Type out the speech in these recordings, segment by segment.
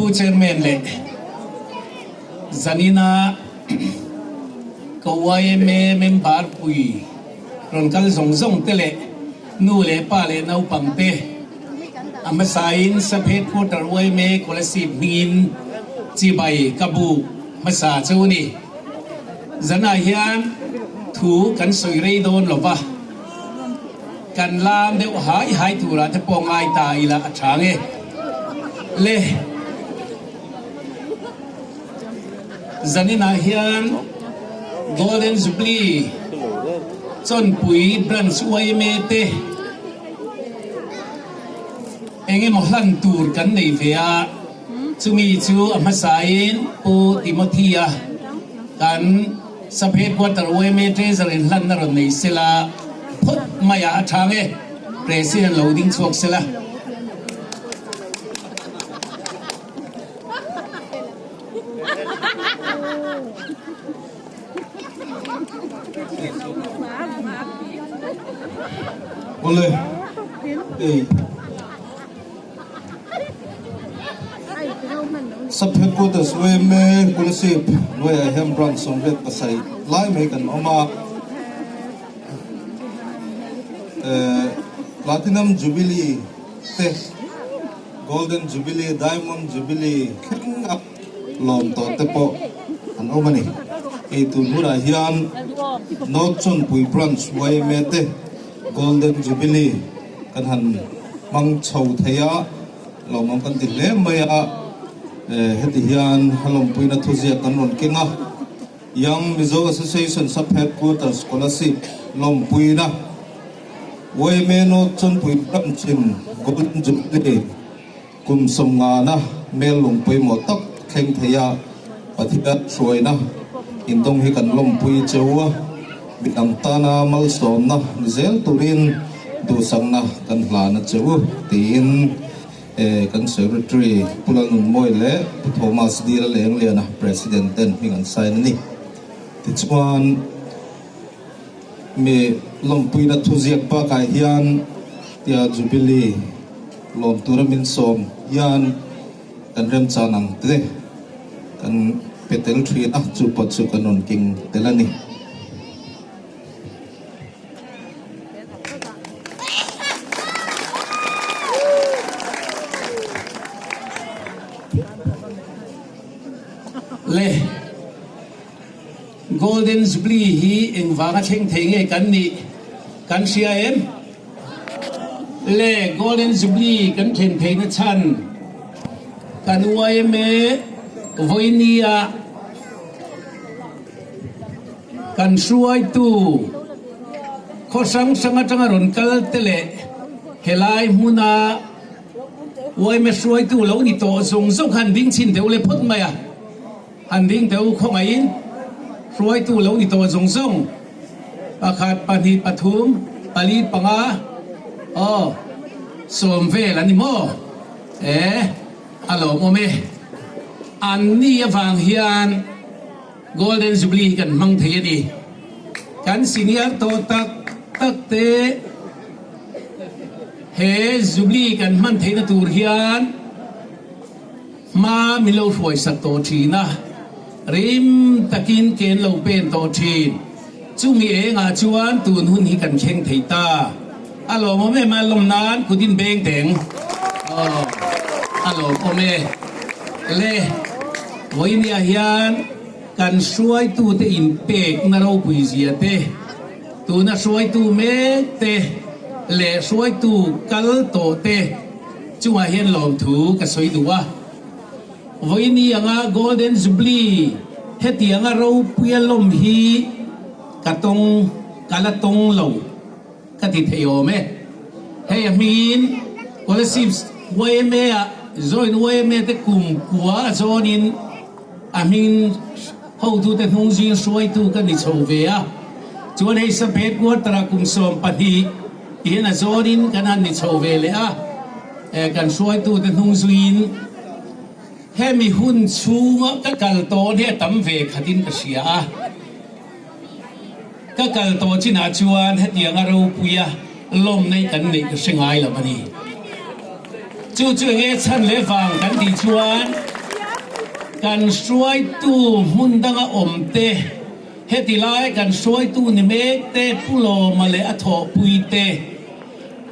ปูเชอร์แมนเลยจันน่าก็ว่าเมมบาร์ปุยรอนกันส่งเตะเลยนู่เลยป้าเลยน้าปังเตะอามาสายสเปดโคตรว่าเมคนละ10 มิลจีบายกบูมาสาเจ้านี่จันอาเฮียนถูกันสวยเลยโดนหรอปะกันลามเดี๋ยวหายถูระจะปองไอตายละช่างเล่จันนี่นาเฮียนGolden Jubilee จนปุ๋ยบรันช่วยเมเตเองมหันตูร์กันในเวียจูมีจูอามาสายปูติโมธียกันสเปดวัตรวยเมเตจะเรียนลันนรในเซลาพุทธมายาทางเปรสินโลดิ้งสวกเซลาBoleh. Sab headquarters we me kulisip we hem brand somret pasai lai me kan oma platinum jubilee te golden jubilee diamond jubilee king up lom to te po an oma ni e tu nura hian no chon pui branch we me te Golden Jubilee kan han mang chau thaya lo mang kan til le maya heti hian halom puina thuzia kan ron kenga Young Mizo Association sub headquarters scholarship lom puina we me no chon pui tam chin Golden Jubilee kum somnga na mel lom pui mo tak kheng thaya pathiat soina indong hi kan lom pui chewa Bidang tana malsom na zel turin dusang na kan hlana chewu tin kan secretary pulanun moile Thomas Dira leng le na president ten mingan sign ni tichuan me lompui na thuziak pa ka hian tia jubilee lom turamin som yan kan rem chanang te kan petel thri na chu pat chu kanon king telani le Golden Jubilee hi eng wanga theng thenge kan ni kan CIM le Golden Jubilee kan theng theng na chan kan wai me voinia kan suai tu kho sang atanga ron kal tele helai huna wai me suai tu lo ni to zong han ding chin deu le phot maya han ding deu khong ain suai tu lo ni to zong pakhat pani pathum pali panga som ve la ni mo alo mo me an ni awang hian Golden Jubilee kan mang thei ni kan senior to tak te he Jubilee kan man thei na tur hian ma milo foi sak to thina rim takin ken lo pen to thin chu mi nga chuan tun hun hi kan kheng thei ta alo mo me ma lom nan kudin beng teng alo mo me le voinia hian kan suai tu te in pek na ro pui zia te tu na suai tu me te le suai tu kal to te chuwa hian lom thu ka soi duwa voinia nga Golden Jubilee heti nga ro puya lom hi katong kalatong lo kati theo me hey amin kolasip way me join way me te kum kwa zonin amin how to te hung jin suai tu kan ni chove a chuan hei sa phet ko tra kum som pathi in a zonin kan an ni chove le a kan suai tu te hung zuin he mi hun chunga ka kal to ne tam ve khatin ka sia ka kal to china chuan he tiang a ro puya lom nei kan nei ka singai la mani chu chu nge chan le wang kan ti chuan กันช่วยตู้มุนดังอมเตเฮติไลกันช่วยตู้นิเมกเตผู้โลมาเลอทอปุยเต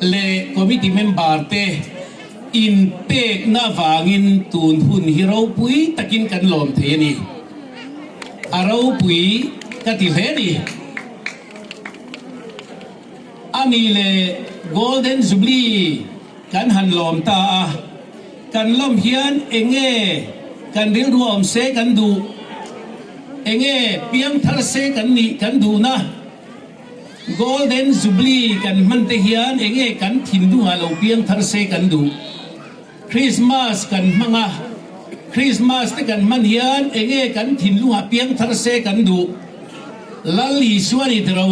เลคอมมิตี้เมมเบอร์เตอินเปกนาวางินตูนหุ่นฮิโรปุยตะกินกันลมเทนีอาเราปุยกติเฟนีอันนี้เล Golden Jubilee กันหันลมตากันลมเฮียนเองกันเรียกรวมเสกันดูเองเพียงทาร์เสกันนี่กันดูนะ Golden Jubilee กันมันเทียนเองกันถิ่นดูฮาโลเพียงทาร์เสกันดูคริสต์มาสกันมังคริสต์มาสแต่กันมันเฮียนเองกันถิ่นดูฮาเพียงทาร์เสกันดูลลีสวนิตเรา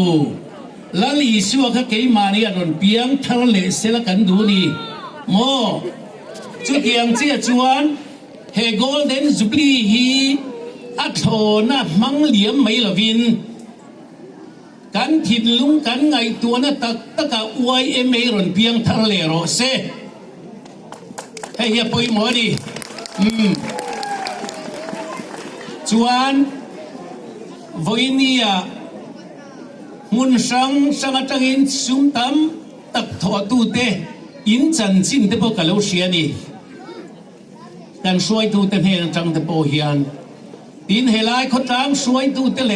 ลลีสวกเกยมานีอรอนเพียงทาร์เลเสละกันดูนี่โมจุดยังเจียจวนเฮ Golden Jubilee ฮีอัทโธนะมังเหลี่ยมไม่ละวินกันถิ่นลุงกันไงตัวนะตะกะอวยเมรอนเพียงทะเลโรเซให้เฮียปอยหมอดีจวนวันนี้มุนสังจังอินสุมตำตักถอตูเตอินจันจินเตปกะเลวเชียนี่กันช่วยตูเตเฮจังเตปเฮียนดินเฮลายขดางช่วยตูเตเล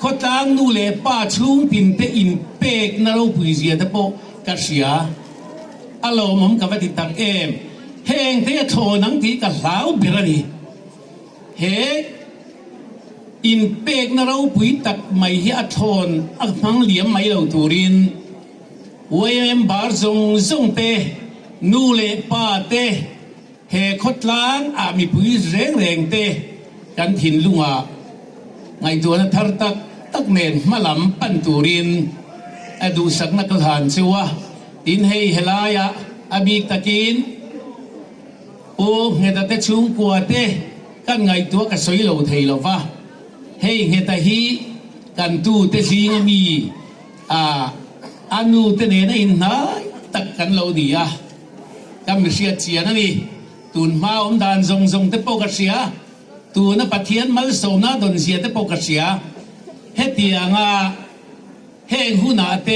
ขดางนูเลป้าชุงดินเตอินเปกนรกปุยเสียเตปกัสยาอารมณ์กับติตังเอมเฮงเตโทนังทีกับสาวบิรนีเฮอินเปกนรกปุยตักไม่เฮียทนอักมังเหลี่ยมไม่เหล่าตูรินเวมบาร์ซงเตนูเลป้าเตเฮขดลางมีปุยเร่งเตกันถิ่นลุงไงตัวนั้นทาร์ตักเมนมาลำปันตูรินดูสักนักทานเสียวดินเฮลายะบีกตะกินโอ้เฮตเตชุงกัวเตกันไงตัวก็สวยเหล่าไทยเหล่าฟ้าเฮตฮีกันตูเตซิงมีอานูเตเนนอินนาตักกันเหล่าดีกันไม่เสียเชียนั่นนี่ตุนมาดานซงเตปกัสเสียตัวนั้นปะเทียนมัลโซนาดนเสียเตปกัสเสียเฮตียงเฮหุนาเต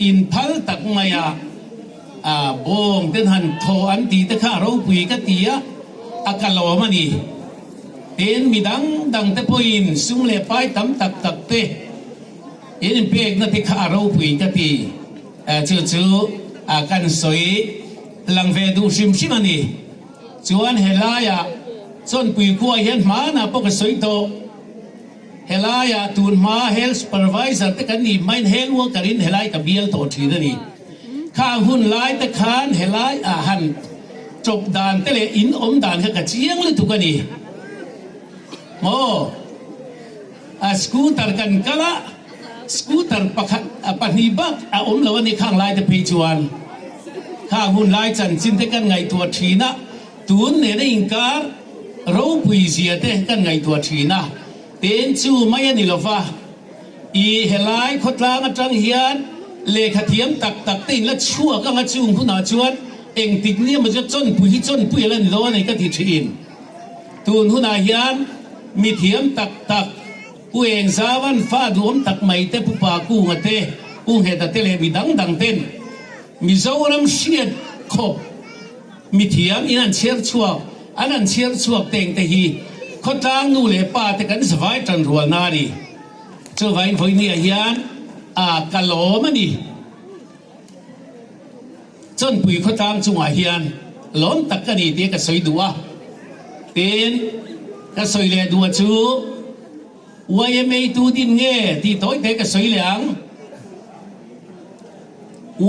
อินพัลตักมายบงเตนหันโทอันตีเตข้าเราปุยกตีอากาลอมันนี่เต็นมีดังเตปอินซุ่มเล่ไปตำตักเตเอ็นเปกนั่นเตข้าเราปุยกตีจู่กันสวยหลังเวดูชิมมันนี่จวนเฮลายจนปุยกัวเห็นมานะปกสวยโตเฮลายตูนมาเฮลส์พาร์ไวเซอร์แต่กันนี่ไม่เฮลวัวกันเฮลายกับเบียลโตทีนี่ข้าหุ่นลายแต่ขานเฮลายหันจบด่านแต่เลยอินด่านกับเชียงเลยทุกกันนี่โมสกูตร์กันกะละสกูตร์ปักนิบักแล้ววันนี้ข้างลายแต่เพจวนข้าหุ่นลายจันจินแต่กันไงตัวทีนะตูนเนี่ยได้อิงการเราปุยเสียเตกันไงตัวทีนะเต็นจูไม่ยันนี่หรอฟ้าเฮลายขดลางจังเฮียนเลขเทียมตักตินและชั่วก็มาจูงผู้นาจวนเองติดเนี่ยมันจะจนปุยแล้วนี่ล้อในก็ติดชีนตูนผู้นาเฮียนมีเทียมตักผู้เองสาวันฟ้าดวมตักไม่เตผู้ปากู้มาเตผู้เหตุเตเลมีดังเต้นมีเจ้ารำเชียดขบมีเทียมอันเชียร์ชั่วอันนั้นเชียร์ชั่วเต็งแต่ฮีขดลางนูเลป้าแต่กันสบายจันรัวนาดีเจ้าไว้พอยนี่เฮียนกะโหลมันนี่จนปุยขดลางจงเฮียนล้มตักกันนี่เดียก็สวยดัวเต็นก็สวยเลยดัวจูว่ายังไม่ตูดินเง่ที่ต้อยเด็กก็สวยเหลือง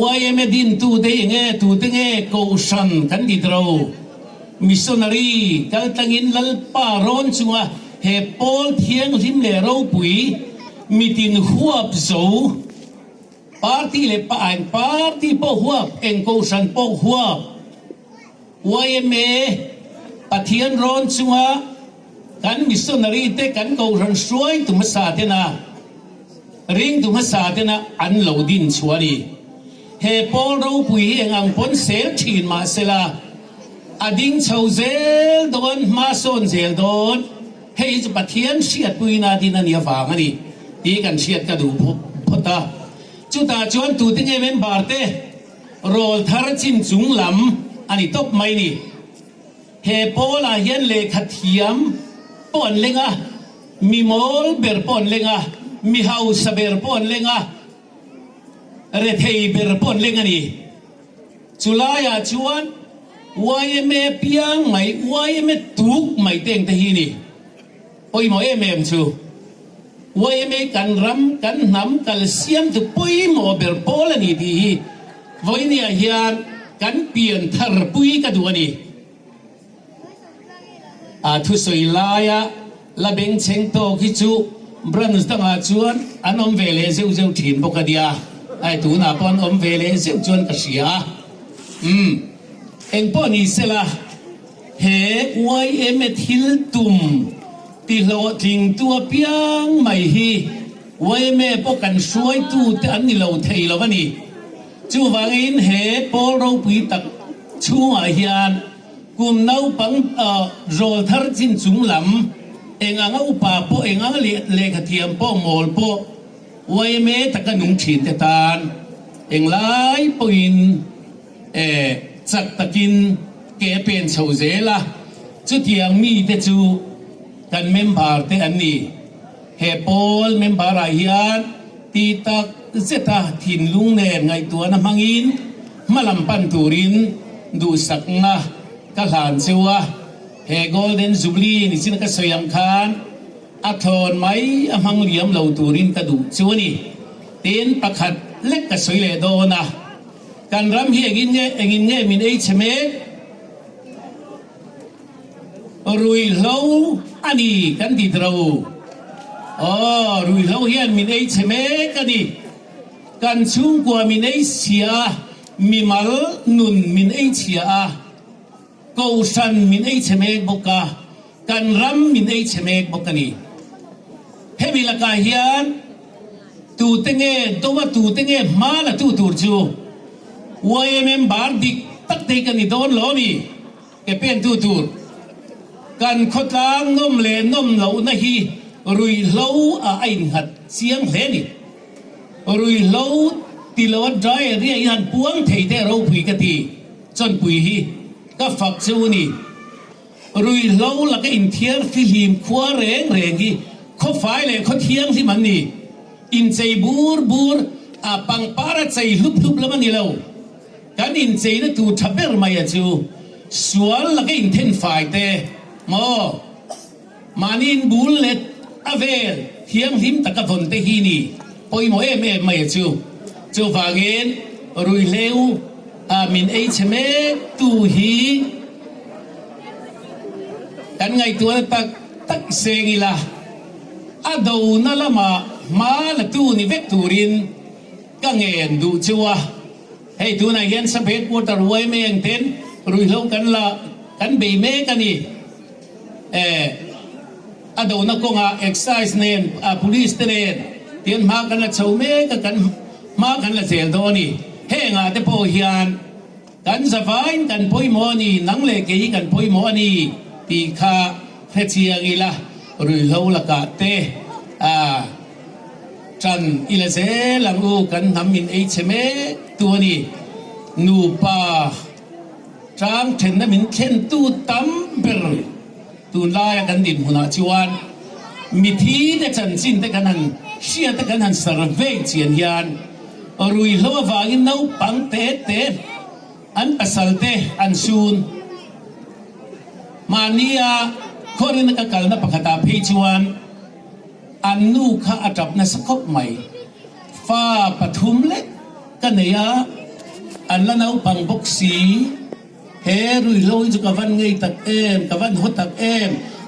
ว่ายังไม่ดินตูเด็กเง่ตูเด็กเง่กูชันกันดีเรามิสซนารีกัลตังอินลลปาร้อนจังเฮปอลเทียงริมเลเราปุยมีตินหัวบโซปาร์ตี้เลปาร์ตี้ปอหัวเอ็งกูชันปอหัวว่ายังไม่ปะเทียนร้อนจังกันมิสซนารีเตกันกูชันสวยตุมสาเตนะริงตุมสาเตนะอันเหลาดินชัวรีเฮปอลเราปุยเอ็งอังปนเซลชีนมาเซลา อดิ้งเฉาเซลโดนมาโซนเซลโดนเฮ้ยจะปะเทียนเชียดปุยนาดินันยาฝางนี่ตีกันเชียดกระดูพอตาจุดาจวนตูติงเอเมนบาร์เตโรลทาร์จินจุงลำอันนี้ตบไม่นี่เฮโปลาเฮียนเลขเทียมปอนเลงะมีมอลเบอร์ปอนเลงะมีเฮาส์เบอร์ปอนเลงะเรเทย์เบอร์ปอนเลงะนี่จุลายาจวนวายเมเปียงไม่วายเมตุกไม่เต็งแต่ฮีนี่โอ้ยหมอเอเมมชูวายเมกันรำกันน้ำกันเสียมตุปุยหมอเบอร์ปอลนี่ดีวายเนี่ยเฮียนกันเปลี่ยนทาร์ปุยกันดูนี่ทุสอยลายะละเบงเชงโตกิจูบรันส์ตั้งอาจวนอันอมเวเลเซลเซลถิ่นปกติอ่ะไอตูน่าปอนอมเวเลเซลจวนกษียเอ็งปอนี่เสละเฮวายเอเมทิลตุมติโลทิงตัวเปียงไม่ฮีวายเมปกันช่วยตูแต่อันนี้เราเทยเราวะนี่จูวางอินเฮปอเราปีตักชัวเฮียนกุมนาปังโรทาร์จินจุงลำเองอ่างอุปาโปเองอ่างเลขเทียมโปโมลโปวายเมตะกันนุ่งฉินเตตานเองไล่ปุยนจักตะกินเกเป็นเฉาเจละจุดยังมีเตจูกันเมมบาร์เตอันนี้เฮปอลเมมบาร์อายันตีตักเซตาทินลุงเนรไงตัวน้ำมังอินมาลำปันตูรินดูสักนะก็หลานเซวะเฮโกลเดนจูบลีนี่สินก็สยามคานอัทอนไม่อมังเลียมเหล่าตูรินกระดูชัวนี่เตียนประคัดเล็กก็สวยเลยโดนะการรำเฮียกินเงี้ยมินเอชเมกรุยเล่าอันนี้กันติดเรารุยเล่าเฮียนมินเอชเมกกันนี่กันชุ่มกว่ามินเอเชียมีมาลนุนมินเอเชียกูสันมินเอชเมกบกากันรำมินเอชเมกบกนี่เฮมิลากาเฮียนตูเตงเอตัวตูเตงเอมาละตูตูจูวายเมมบาร์ดิกตักเตกันนี่โดนล้อนี่แกเป็นตูตูกันขดลางนมเลนมเหลานะฮีรุยเหลาไอ้หัดเสียงเพลนี่รุยเหลาตีลวัดใจเรียยันปวงเทเตเราผุยกตีจนปุยฮีก็ฝักเซวนี่รุยเหลาละก็อินเทียร์ฟิลิมขวาเร่งฮีเขาฝ่ายเลยเขาเทียงที่มันนี่อินใจบูร์ปังปาระใจลุบแล้วมันนี่เราการอินใจนั่นตูทับเบอร์มาอย่างจูสวนละก็อินเทนไฟเตมอมานินบูลเล็ดอเวลเทียมหิมตะกะฝนเตฮีนี่ปอยโมเอเมมาอย่างจูฟางเงินรุยเลวมินเอชเมตูฮีกันไงตัวตักเซงิละอาดูนั่นละมาละตูนี่เวกตูรินก็เงินดูชัวให้ตัวไหนเห็นสเปดวัวตรวยเมงเต้นรุยเลวกันละกันเบย์เมกันนี่อาดูนักกงเอ็กไซส์เนนpolice เนนเตียนมากันละชาวเมกันมากันละเซลตัวนี่เฮงาเตโพฮิอันกันสบายกันพอยโมนี่นังเล็กยี่กันพอยโมนี่ตีข้าเฟชียงอีละรุยเลวละกะเตจันอิเลเซลังอูกันทำมินเอชเมตัวนี้นูปาจางเทนนั้นมินเข็นตูตั้มเบอร์ตูลายกันดินหัวจวนมิทีเดจันจินเดกันนั้นเชียเดกันนั้นสารเวกเจียนยันรุยลัววากินน้าปังเตอันปัสสัลเตอันซูนมาเนียคนนี้นักการนับปะกตาเพจวนอันนูข้าอัดับนัสกบใหม่ฟ้าปฐุมเล็กกันเนียอันละน้าปังบกสีเฮรุยลอยจุกวันไงตักกวันหดตัก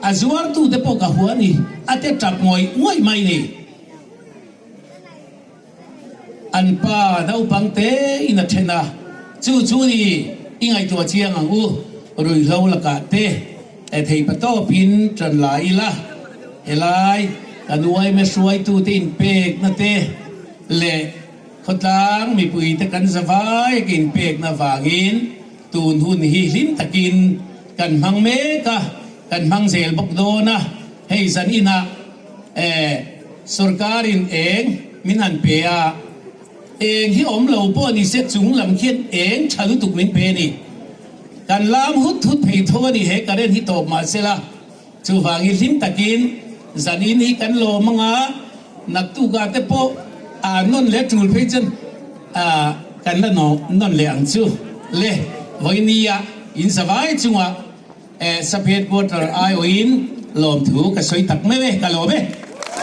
อาจวาร์ตูเดปกหัวนี่อาจจะจับงวยไม่นี่อันป้าน้าปังเตอินัทเชนะจู่นี่อิงไอตัวเชียงอูรุยลอยละกะเตเทปโตพินจันไหลละเฮลายกันไว้ไม่ช่วยตูตินเปกนะเตเละคนต่างมีปุยตะกันสบายกินเปกนะฝากิน ตูนหุ่นฮีลิมตะกินกันพังเมกะกันพังเซลบกโดนะให้สันอินะสุรการินเองมินันเปียเองที่อมเหล่าป้อนี่เสกสูงลำเคียนเองชาลุตุกมินเปนี่กันลามหุดหุดเพยโทนี่เฮกันเรนที่ตบมาเสละจูฟางฮิลิมตะกินสันอินฮีกันโลมังอานักตุกาเตโปนนเลจูลเพจนกันละนนเลอังจูเลวันนี้อินสบายจังวะสเปดวอเตอร์ไอโออินลมถูกกระสวยตักไม่เว้กันโลเว้